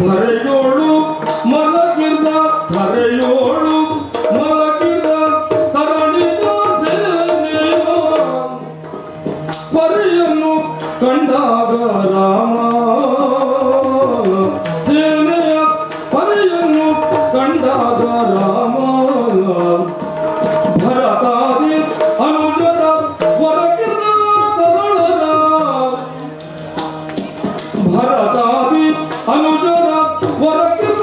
ಧರೆಯೋಳು ಮಲಗಿದ ಧರೆಯೋಳು ಮಲಗಿದ ತರಣಿದ ಸೇನೆಯೋ ಪರಿಯನ್ನು ಕಂಡಾಗ ರಾಮ ಸೇನೆಯ ಪರಿಯನ್ನು ಕಂಡಾಗ ರಾಮ ಭರತಾದಿ ಅನುಜರ ಹೊರಗಿದ ತರಳರ ಭರತಾದಿ ಅನುಜರ ಹೊರಗಿದ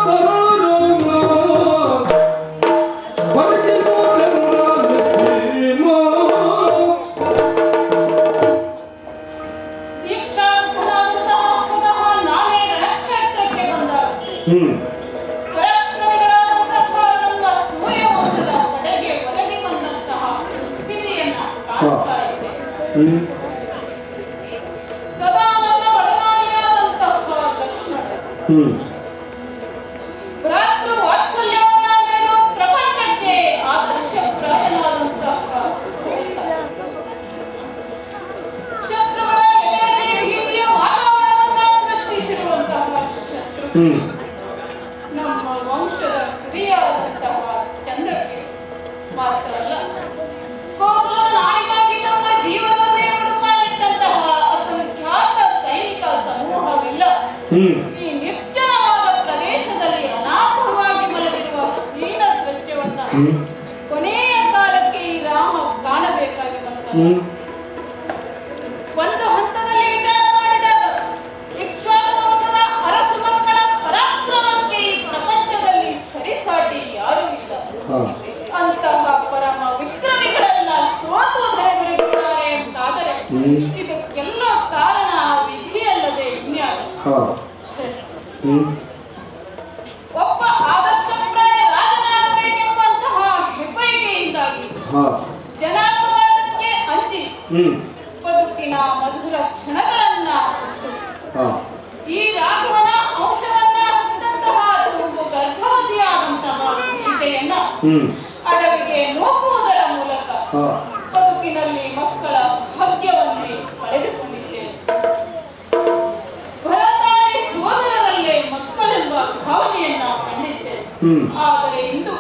ತರಳರ ಹೊರಗಿದ ದೀಕ್ಷಾರ್ಥನಾದಂತಹ ಸ್ವತಃ ನಾನೇ ರಣಕ್ಷೇತ್ರಕ್ಕೆ ಬಂದಾಗ ಪರಾಕ್ರಮಿಗಳಾದಂತಹ ನಮ್ಮ ಸೂರ್ಯವಂಶದ ಪಡೆಗೆ ಒದಗಿ ಬಂದಂತಹ ಸ್ಥಿತಿಯನ್ನ ಕಾಣ್ತಾ ಇದೆ. ಸದಾ ನನ್ನ ಒಡನಾಡಿಯಾದಂತಹ ಲಕ್ಷ್ಮಣ ಭ್ರಾತೃ ವಾತ್ಸಲ್ಯವನ್ನ ಮೆರೆದು ಪ್ರಪಂಚಕ್ಕೆ ಆದರ್ಶಪ್ರಾಯನಾದಂತಹ ಶತ್ರುಗಳ ಎದೆಯಲ್ಲಿ ಭೀತಿಯ ವಾತಾವರಣವನ್ನ ಸೃಷ್ಟಿಸಿರುವಂತಹ ಶತ್ರು ನಮ್ಮ ವಂಶದ ಹಿರಿಯಾದಂತಹ ಚಂದ್ರಕ್ಕೆ ಮಾತ್ರ ಅಲ್ಲ, ಕೋಸಲದ ನಾಡಿಗಾಗಿ ತಮ್ಮ ಜೀವನವನ್ನೇ ಮುಡುಪಾಗಿಟ್ಟಂತಹ ಅಸಂಖ್ಯಾತ ಸೈನಿಕ ಸಮೂಹವಿಲ್ಲ ಈ ನಿರ್ಜನವಾದ ಪ್ರದೇಶದಲ್ಲಿ ಅನಾಥವಾಗಿ ಮಲಗಿರುವ ಹೀನ ದೃಶ್ಯವನ್ನ ಕೊನೆಯ ಕಾಲಕ್ಕೆ ಈ ರಾಮ ಕಾಣಬೇಕಾಗಿ ಬಂದ. ಒಂದು ಹಂತದಲ್ಲಿ ವಿಚಾರ ಮಾಡಿದಾಗ ಇಕ್ಷ್ವಾಕು ವಂಶದ ಅರಸು ಮಕ್ಕಳ ಪರಾಕ್ರಮಕ್ಕೆ ಈ ಪ್ರಪಂಚದಲ್ಲಿ ಸರಿಸಾಟಿ ಯಾರೂ ಇಲ್ಲ. ಅಂತಹ ಪರಮ ವಿಕ್ರಮಿಗಳೆಲ್ಲ ಸೋತು ಧರೆಗುರುಗಿದ್ದಾರೆ ಅಂತಾದರೆ ಇದಕ್ಕೆಲ್ಲ ಕಾರಣ ವಿಧಿಯಲ್ಲದೆ ಇನ್ಯಾರು? ಒಬ್ಬ ಆದರ್ಶಪ್ರಾಯ ರಾಜನಾಗಬೇಕೆಂಬಂತಹ ಹೆಬ್ಬಯಕೆಯಿಂದಾಗಿ ಜನಾಪವಾದಕ್ಕೆ ಅಂಜಿ ಬದುಕಿನ ಮಧುರ ಕ್ಷಣಗಳನ್ನ ಈ ರಾಘವನ ಅಂಶವನ್ನ ಹೊತ್ತಂತಹ ತುಂಬು ಗರ್ಭವತಿಯಾದಂತಹ ಸೀತೆಯನ್ನ ಅಡವಿಗೆ ನೂಕುವುದರ ಮೂಲಕ ಬದುಕಿನಲ್ಲಿ ಮಕ್ಕಳ ಭಾಗ್ಯವನ್ನೇ ಕಳೆದುಕೊಂಡಿದ್ದೇನೆ. ಭರತಾದಿ ಸೋದರರಲ್ಲೇ ಮಕ್ಕಳೆಂಬ ಭಾವನೆಯನ್ನ ಕಂಡಿದ್ದೇನೆ. ಆದರೆ ಇಂದು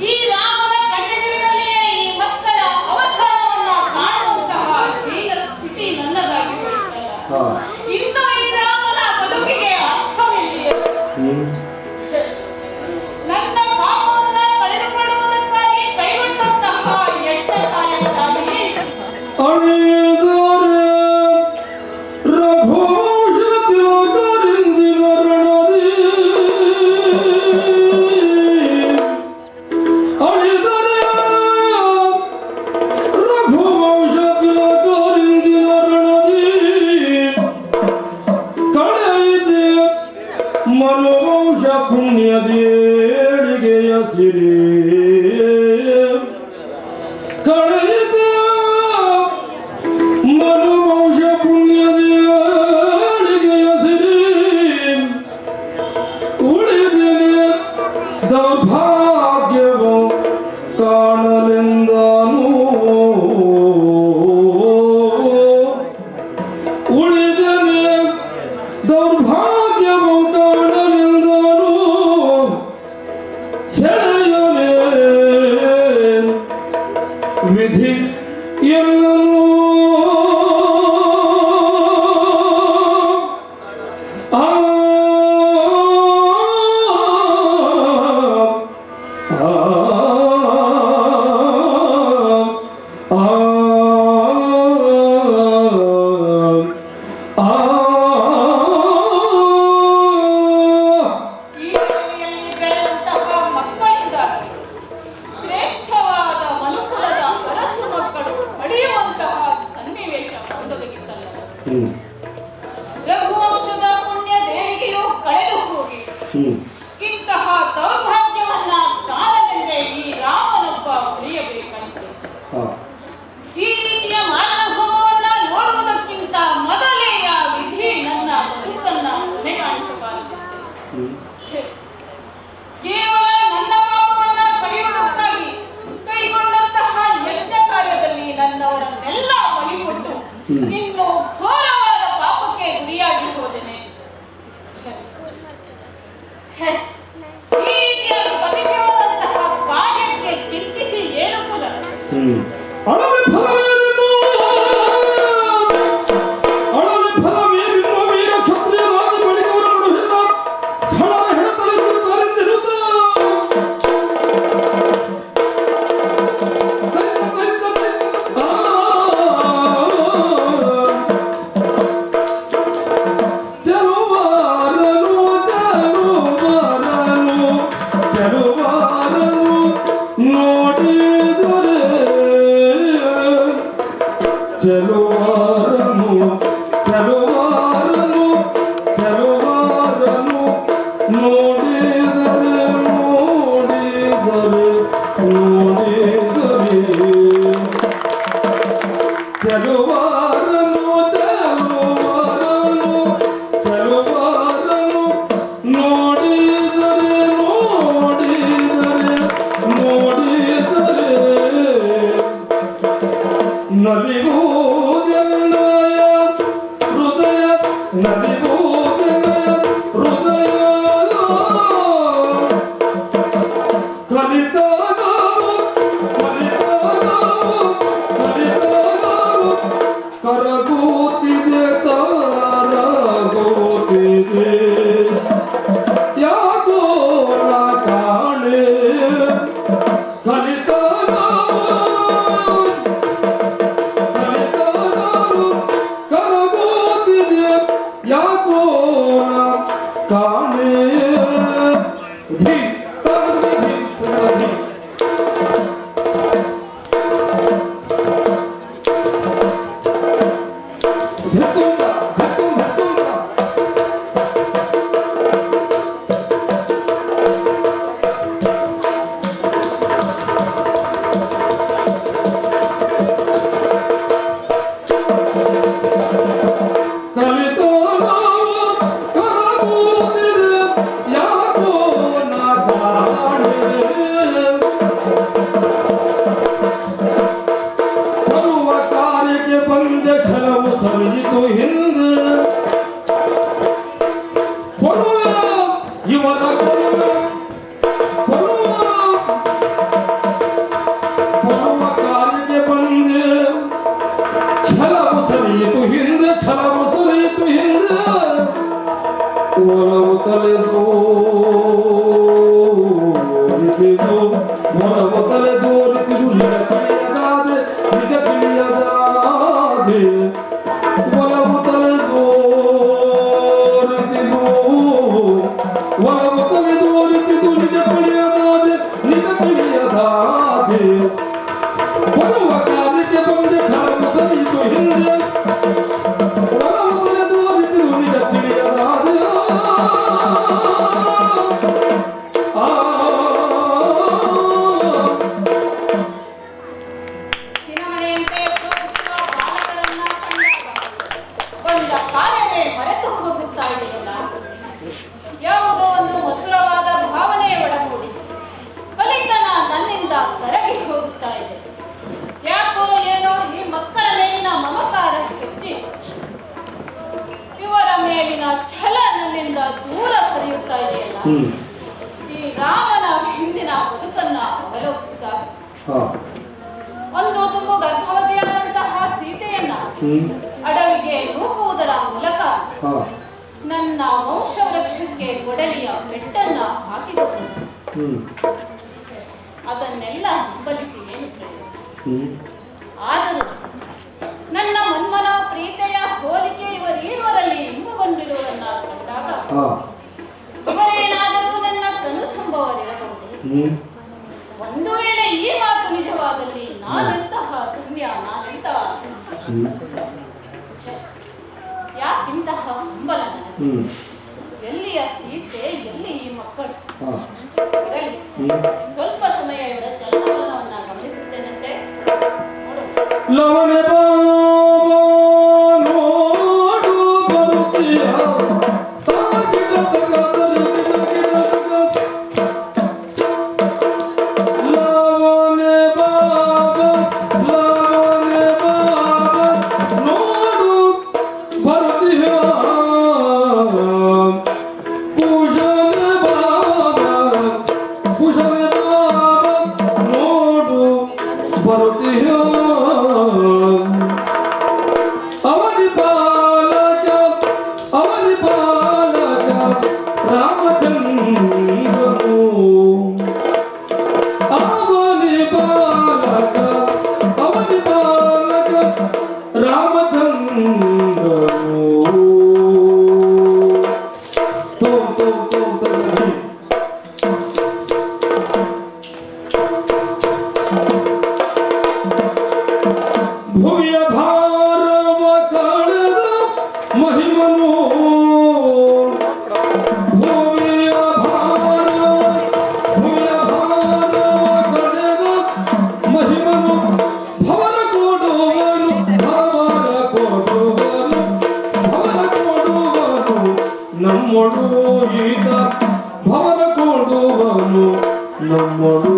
ಈ ರಾಮನ ಕಣ್ಣೆದುರಿನಲ್ಲಿಯೇ ಈ ಮಕ್ಕಳ ಅವಸಾನವನ್ನ ಕಾಣುವಂತಹ ಹೀನ ಸ್ಥಿತಿ ನನ್ನದಾಗಿ ಹೋಯಿತಲ್ಲ. ಇನ್ನು ಈ ರಾಮನ ಬದುಕಿಗೆ ಅರ್ಥವಿದೆಯೇ? ನನ್ನ ಪಾಪವನ್ನ ಕಳೆದುಕೊಳ್ಳುವುದಕ್ಕಾಗಿ ಕೈಗೊಂಡಂತಹ ಯಜ್ಞ ಕಾರ್ಯಕ್ಕಾಗಿ ಮನೋವಂಶ ಪುಣ್ಯದೇಳಿಗೆಯ ಸಿರಿ ಕಳೆದ ಮನೋವಂಶ ಪುಣ್ಯದೇಳಿಗೆಯ ಸಿರಿ ಉಳಿದಿದೆ ದೌರ್ಭಾಗ್ಯವು ಕಾಣಲೆಂದನು ಉಳಿದನೆ ದೌರ್ಭಾಗ್ಯವು ವಿಧಿ ಎಲ್ಲನೂ ರಘುವಂಶದ ಪುಣ್ಯ ದೇಣಿಗೆಯು ಕಳೆದು ಹೋಗಿ ಇಂತಹ ದೌರ್ಭಾಗ್ಯವನ್ನ ಕಾಣಲೆಂದೇ ಈ ರಾಮನೊಬ್ಬ ಉಳಿಯಬೇಕಾಯಿತು. ಈ ರೀತಿಯ ಮಾನವೋಮವನ್ನ ನೋಡುವುದಕ್ಕಿಂತ ಮೊದಲೇ ಆ ವಿಧಿ ನನ್ನ ಬದುಕನ್ನ ಕೊನೆಗಾಣಿಸಬಾರದಿತ್ತು. ಕೇವಲ ನನ್ನ ಪಾಪವನ್ನ ಕಳೆಯುವುದಕ್ಕಾಗಿ ಕೈಗೊಂಡಂತಹ ಯಜ್ಞ ಕಾರ್ಯದಲ್ಲಿ ನನ್ನವರನ್ನೆಲ್ಲ ಬಲಿಕೊಟ್ಟು ಇನ್ನು ಘೋರವಾದ ಪಾಪಕ್ಕೆ ಗುರಿಯಾಗಿ ಹೋದೆನೆ. ಛೆ, ಈ ರೀತಿಯಾಗಿ ಬಗೆಹರಿಯುವಂತಹ ಕಾರ್ಯಕ್ಕೆ ಚಿಂತಿಸಿ ಏನು ಕುಲ? ಅಳವೆ ಫಲವೇನೆನ್ನು ಅಳವೆ ಫಲವೇನೆನ್ನು ವೀರ ಕ್ಷತ್ರಿಯರಾದ ಬಳಿಕವರನ್ನು ಹಿಡಿದ ಖಳನ ಹೆಣತಲೆಂದಿರುತ್ತಾರೆಂದಿರುತ್ತ ಚಲುವಾರನು ಚಲುವಾರನು ಚಲುವಾರನು ನೋಡಿದರೆ ನೋಡಿದರೆ ನೋಡಿದರೆ ಚಲುವಾರನು ಚಲುವಾರನು ಚಲುವಾರನು ನೋಡಿದರೆ ನೋಡಿದರೆ ನೋಡಿದರೆ ನಲಿವುದೆನ್ನಯ ಹೃದಯ ನಲಿವುದೆನ್ನಯ ಹೃದಯ ಕಲಿತಾಗವು ಕಲಿತಾಗವು ಕಲಿತಾಗವು ಕರಗುತ್ತಿದೆ ಕರಗುತ್ತಿದೆ ಯಾಕೋ ನಾ ಕಾಣೆ ಕಲಿತಾಗವು ಯಾಕೋ ಕಾಣೆ ಧಿ ಧಿ ಧಿ ಧತ್ತುಂಡ ಧತ್ತುಂಡ ಸರಿಯಿತು ಹಿಂದೆ ಇವರ ಕೊಡುವ ಕಾರ್ಯಕ್ಕೆ ಬಂದೆ ಛಲವು ಸರಿಯಿತು ಹಿಂದೆ ಛಲವು ಸರಿಯಿತು ಹಿಂದೆ ಒಲವು ತಲೆದೋರಿಸಿದು ಒಲವು ತಲೆದೋರಿಸಿದು ನಿಜ ತಿಳಿಯದಾದೆ ನಿಜ ತಿಳಿಯದಾದೆ ಒಲವು ತಲೆದೋರಿಸಿದು ಒಲವು ತಲೆದೋರಿಸಿದು ನಿಜ ತಿಳಿಯದಾದೆ ನಿಜ ತಿಳಿಯದಾದೆ ಬರುವ ಕಾರ್ಯಕ್ಕೆ ಬಂದೆ ಛಲವು ಸರಿಯಿತು ಹಿಂದೆ ಒಲವು ತಲೆದೋರಿಸಿದು ನಿಜ ತಿಳಿಯದಾದೆ ಸಿನಮನೆಯಂತೆ ಪ್ರೋತ್ಸಾಹ ಬಾಲಕರನ್ನ ಕಂಡಾಗ ಒಂದು ಕಾರ್ಯವೇ ಮರೆತು ಹೋಗುತ್ತಾ ಇದೆಯಲ್ಲ. ಯಾವುದೋ ಒಂದು ಮಧುರವಾದ ಭಾವನೆ ಒಳಗೂಡಿ ಕಲಿತನ ನನ್ನಿಂದ ಕರಗಿ ಹೋಗುತ್ತಾ ಇದೆ. ಯಾಕೋ ಏನೋ ಈ ಮಕ್ಕಳ ಮೇಲಿನ ಮಮಕಾರ ಹೆಚ್ಚಿ ಇವರ ಮೇಲಿನ ಛಲ ನನ್ನಿಂದ ದೂರ ಸರಿಯುತ್ತಾ ಇದೆಯಲ್ಲ. ಈ ರಾಮನ ಹಿಂದಿನ ಬದುಕನ್ನ ಅವಲೋಕಿಸಿದಾಗ ಒಂದು ತುಂಬು ಗರ್ಭವತಿಯಾದಂತಹ ಸೀತೆಯನ್ನ ಅಡವಿಗೆ ನೂಕುವುದರ ಮೂಲಕ ನನ್ನ ವಂಶವೃಕ್ಷಕ್ಕೆ ಕೊಡಲಿಯ ಪೆಟ್ಟನ್ನ ಹಾಕಿದರು. ಅದನ್ನೆಲ್ಲ ಹಿಂಬಲಿಸಿ ಏನು ಪ್ರಯೋಜನ? ಆದರೂ ನನ್ನ ಮನ್ಮನ ಪ್ರೀತೆಯ ಹೋಲಿಕೆ ಇವರೀರುವರಲ್ಲಿ ಇಂಬುಗೊಂಡಿರುವುದನ್ನ ಕಂಡಾಗ ಇವರೇನಾದರೂ ನನ್ನ ತನು ಸಂಭವರಿರಬಹುದು. ಒಂದು ವೇಳೆ ಈ ಮಾತು ನಿಜವಾದಲ್ಲಿ ನಾನೆಂತಹ ಪುಣ್ಯ, ನಾನೆಂತಹ ಯಾಕಿಂತಹ ಹಂಬಲ ನನಗೆ? ಎಲ್ಲಿಯ ಸೀತೆ, ಎಲ್ಲಿ ಈ ಮಕ್ಕಳು? ಇರಲಿ, ಸ್ವಲ್ಪ ಸಮಯ ಇವರ ಚಲನವಲನವನ್ನ ಗಮನಿಸುತ್ತೇನಂತೆ. ಲವನೆ ನೋಡು ಬರುತ್ತೀಯ ಪೂಜನೆ ಬಾ ಭುವಿಯ ಭಾರವ ಕಳೆದ ಮಹಿಮನು ಭುವಿಯ ಭಾರವ ಕಳೆದ ಮಹಿಮನು ಭವನ ಕೊಡುವನು ನಮ್ಮೊಡು ಈತ ಭವನ ಕೊಡುವನು ನಮ್ಮೊಡು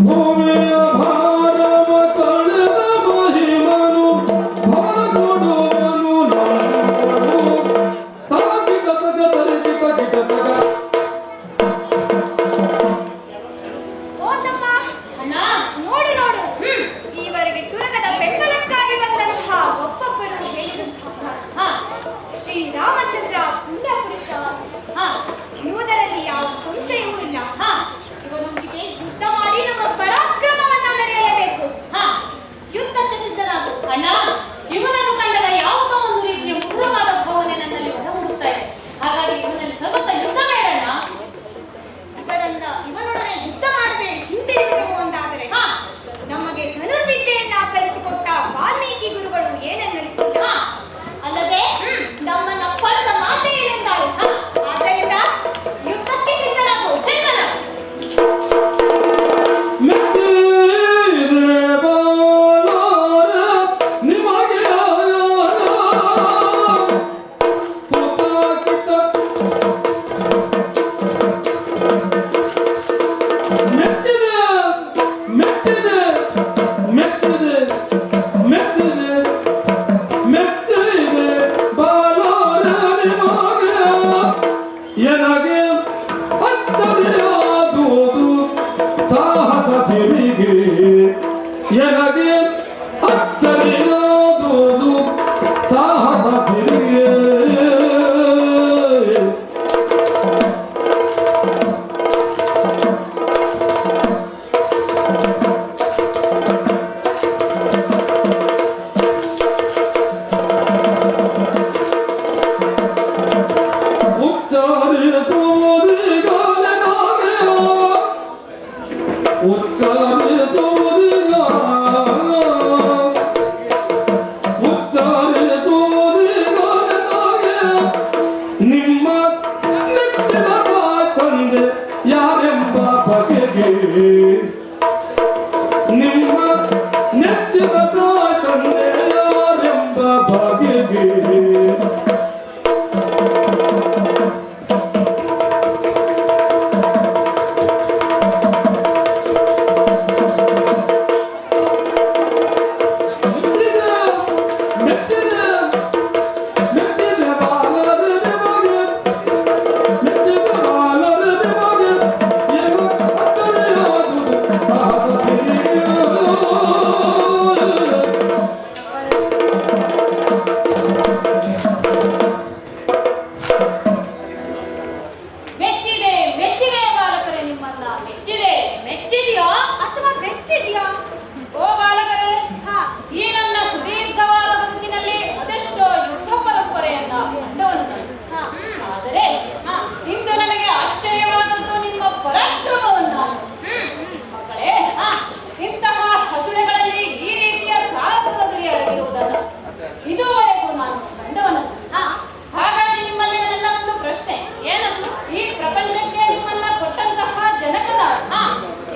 ಭೂಮಿಯ ಭಾರವ ಕಳೆದ ಮಹಿಮನು ಭವನ ಕೊಡುವನು ನಮ್ಮೊಡು ತಾಗಿಟ ತಗ ತರಿಗಿಟ ಗಿಟ ತಗ ಓದಮ್ಮ ಅಣ್ಣ ನೋಡು ನೋಡು ಈವರೆಗೆ ತುರಗದ ಬೆಂಬಲಕ್ಕಾಗಿ ಬಂದಂತಹ ಒಬ್ಬೊಬ್ಬರು ಹೇಳಿದಂತಹ ಶ್ರೀರಾಮಚಂದ್ರ ಪುಣ್ಯ ಪುರುಷ ಎಂಬುದರಲ್ಲಿ ಯಾವ ಸಂಶಯವೂ ಇಲ್ಲ ಇವನೊಂದಿಗೆ ಯುದ್ಧ ಮಾಡಿ ನಮ್ಮ ಪರಾಕ್ರಮವನ್ನ ಮೆರೆಯಲೇಬೇಕು ಯುದ್ಧಕ್ಕೆ ಸಿದ್ಧನಾಗು ಅಣ್ಣ. ಇವನನ್ನು ಕಂಡಾಗ ಯಾವುದೋ ಒಂದು ರೀತಿಯ ಮಧುರವಾದ ಭಾವನೆ ನನ್ನಲ್ಲಿ ಹೊರಹೊಮ್ಮುತ್ತಾ ಇದೆ. ಹಾಗಾಗಿ ಇವನಲ್ಲಿ ಸತತ ಯುದ್ಧ ಬೇಡಣ್ಣ. ಇವನೊಡನೆ ಯುದ್ಧ ಮಾಡದೆ ಹಿಂದಿರುಗುವುದು ಒಂದಾದರೆ ನಮಗೆ ಧನುರ್ವಿದ್ಯೆಯನ್ನ ಕಲಿಸಿಕೊಟ್ಟ ವಾಲ್ಮೀಕಿ ಗುರುಗಳು ಏನೆನ್ನಲಿಲ್ಲ ಅಲ್ಲದೆ ನಮ್ಮನ್ನ ಪಡೆದ ಮಾತೆ ಏನೆಂದಾಳು. ಆದ್ದರಿಂದ ಯುದ್ಧಕ್ಕೆ ಸಿದ್ಧನಾಗು ಮೆಚ್ಚಿದೆ ಬಾಲರ ನಿಮಗೆ ಪುತಾಕಿಟ ಮೆಚ್ಚಿದೆ ಮೆಚ್ಚಿದೆ ಮೆಚ್ಚಿದೆ ಮೆಚ್ಚಿದೆ ಮೆಚ್ಚಿದೆ ಬಾಲರ ನಿಮಗೆ ಎನಗೆ ಅಚ್ಚರಿಯಾದುದು ಸಾಹಸ ಸಿರಿಗೆ ಎನಗೆ ಅಚ್ಚರಿಯಾದುದು ಸಾಹಸ ಸಿರಿಗೆ ನಿಮ್ಮ ನೆಚ್ಚಿನ ತಂದೆ ಯಾರೆಂಬ ಬಗೆಗೆ ನಿಮ್ಮ ನೆಚ್ಚಿನ ತಂದೆ ಯಾರೆಂಬ ಬಗೆಗೆ ಮೆಚ್ಚಿದೆ ಮೆಚ್ಚಿದೆ ಬಾಲಕರೇ, ನಿಮ್ಮನ್ನ ಮೆಚ್ಚಿದೆ. ಮೆಚ್ಚಿದೆಯೋ ಅಥವಾ ಬೆಚ್ಚಿದ್ಯಾ ಓ ಬಾಲಕರೇ, ಈ ನನ್ನ ಸುದೀರ್ಘವಾದ ಬದುಕಿನಲ್ಲಿ ಅದೆಷ್ಟೋ ಯುದ್ಧ ಪರಂಪರೆಯನ್ನ ಕಂಡವನು ನಾನು. ಆದರೆ ಇಂದು ನನಗೆ ಆಶ್ಚರ್ಯವಾದದ್ದು ನಿಮ್ಮ ಪರಾಕ್ರಮವನ್ನ. ಮಕ್ಕಳೇ, ಇಂತಹ ಹಸುಳೆಗಳಲ್ಲಿ ಈ ರೀತಿಯ ಸಾಹಸದ ಗುರಿ ಅಡಗಿರುವುದನ್ನು ಇದುವರೆಗೂ ನಾನು ಕಂಡವನು. ಹಾಗಾಗಿ ನಿಮ್ಮಲ್ಲಿ ನನ್ನ ಒಂದು ಪ್ರಶ್ನೆ ಏನದು? ಈ ಪ್ರಪಂಚಕ್ಕೆ ನಿಮ್ಮನ್ನ ಕೊಟ್ಟಂತಹ ಜನಕದ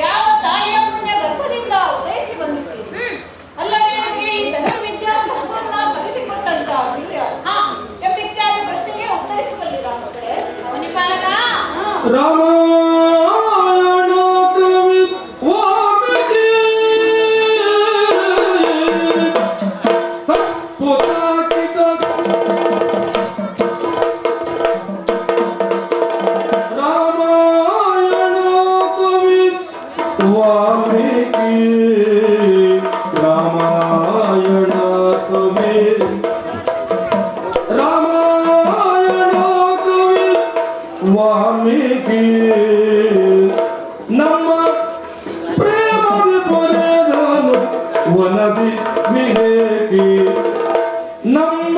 ಯಾವ ತಾಯಿಯ ಪುಣ್ಯ ಗರ್ಭದಿಂದ ಉದಯಿಸಿ ಬಂದಿದ್ದೀರಿ? ಅಲ್ಲದೆ ನಿಮಗೆ ಈ ಧನುರ್ವಿದ್ಯಾಭ್ಯಾಸವನ್ನ ಕಲಿಸಿಕೊಟ್ಟಂತ ಗುರು ಯಾರು? ಎಂಬಿತ್ಯಾದಿ ಪ್ರಶ್ನೆಗೆ ಉತ್ತರಿಸಬಲ್ಲಿರ ಮಕ್ಕಳೇ? ಅವನಿ ಬಾಲಕ. ರಾಮಾಯಣ ಕವಿ ವಾಲ್ಮೀಕಿ ಪುತಾಕಿಟ ರಾಮಾಯಣ ಕವಿ ವಾಲ್ಮೀಕಿ ರಾಮಾಯಣ ಕವಿ ಕವಿ ರಾಮಾಯಣ ಕವಿ ವಾಲ್ಮೀಕಿ ನಮ್ಮ ಪ್ರೇಮದ ಪೊರೆದನು ವನದಿ ವಿವೇಕಿ ನಮ್ಮ